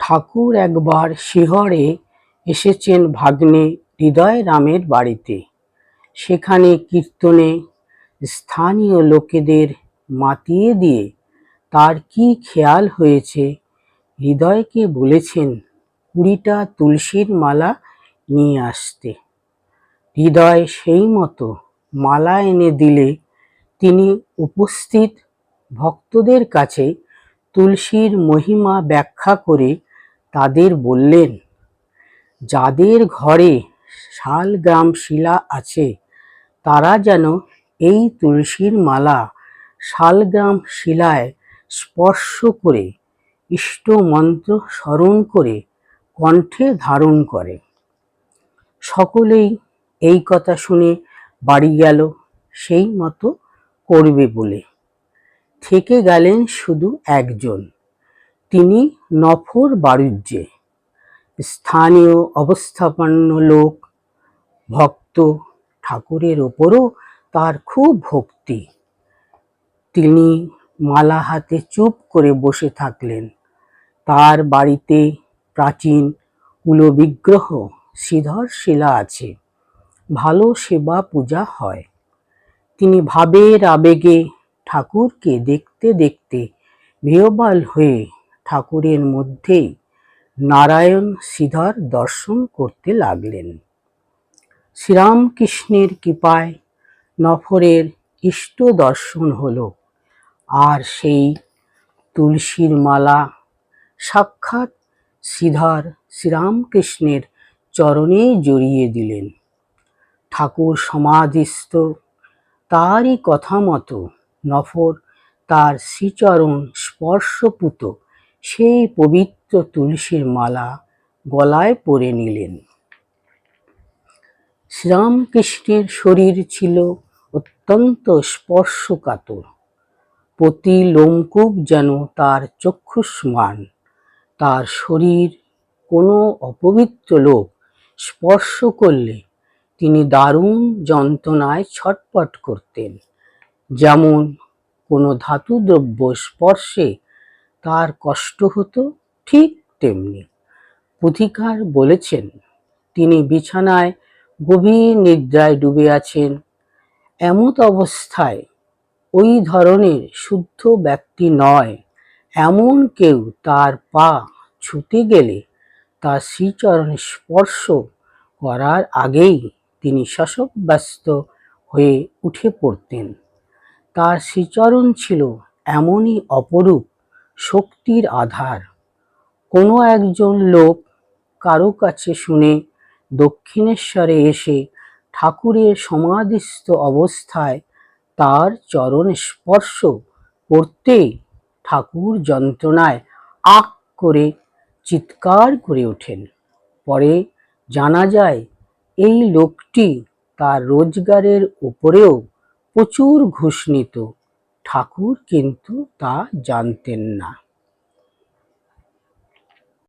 ঠাকুর একবার শিহরে এসেছেন ভাগ্নে হৃদয়রামের বাড়িতে। সেখানে কীর্তনে স্থানীয় লোকেদের মাতিয়ে দিয়ে তার কি খেয়াল হয়েছে, হৃদয়কে বলেছেন 20টা তুলসীর মালা নিয়ে আসতে। হৃদয় সেই মতো মালা এনে দিলে তিনি উপস্থিত ভক্তদের কাছে তুলসীর মহিমা ব্যাখ্যা করে তাদের বললেন, যাদের ঘরে শালগ্রাম শিলা আছে তারা যেন এই তুলসীর মালা শালগ্রাম শিলায় স্পর্শ করে ইষ্ট মন্ত্র স্মরণ করে কণ্ঠে ধারণ করে। সকলেই এই কথা শুনে বাড়ি গেল সেই মতো করবে বলে। থেকে গেলেন শুধু একজন, তিনি নফর বাড়ুজ্যে, স্থানীয় অবস্থাপন্ন লোক, ভক্ত। ঠাকুরের ওপরও তার খুব ভক্তি। তিনি মালা হাতে চুপ করে বসে থাকলেন। তার বাড়িতে প্রাচীন কুলবিগ্রহ শ্রীধর শিলা আছে, ভালো সেবা পূজা হয়। তিনি ভাবের আবেগে ঠাকুরকে দেখতে দেখতে বিহ্বল হয়ে ঠাকুরের মধ্যেই নারায়ণ শ্রীধর দর্শন করতে লাগলেন। শ্রীরামকৃষ্ণের কৃপায় নফরের ইষ্ট দর্শন হলো, আর সেই তুলসীর মালা সাক্ষাৎ শ্রীধর শ্রীরামকৃষ্ণের চরণে জড়িয়ে দিলেন। ঠাকুর সমাধিস্থ। তারই কথা মতো নফর তার শ্রীচরণ স্পর্শপুত সেই পবিত্র তুলসীর মালা গলায় পরে নিলেন। শ্রীরামকৃষ্ণের শরীর ছিল অত্যন্ত স্পর্শকাতর। প্রতি লোমকূপ যেন তার চক্ষুষ্মান। তার শরীর কোনো অপবিত্র লোক স্পর্শ করলে তিনি দারুণ যন্ত্রণায় ছটফট করতেন। যেমন কোনো ধাতুদ্রব্য স্পর্শে তার কষ্ট হতো, ঠিক তেমনি পুথিকার বলেছেন তিনি বিছানায় গভীর নিদ্রায় ডুবে আছেন। এমত অবস্থায় ওই ধরনের শুদ্ধ ব্যক্তি নয় এমন কেউ তার পা ছুতে গেলে তার শ্রীচরণ স্পর্শ করার আগেই তিনি শশব্যস্ত হয়ে উঠে পড়তেন। তার শ্রীচরণ ছিল এমনই অপরূপ শক্তির আধার। কোনো একজন লোক কারো কাছে শুনে দক্ষিণেশ্বরে এসে ঠাকুরের সমাধিস্থ অবস্থায় তার চরণ স্পর্শ করতেই ঠাকুর যন্ত্রণায় আক করে চিৎকার করে ওঠেন। পরে জানা যায় এই লোকটি তার রোজগারের উপরেও প্রচুর ঘুষ নিত। ঠাকুর কিন্তু তা জানতেন না।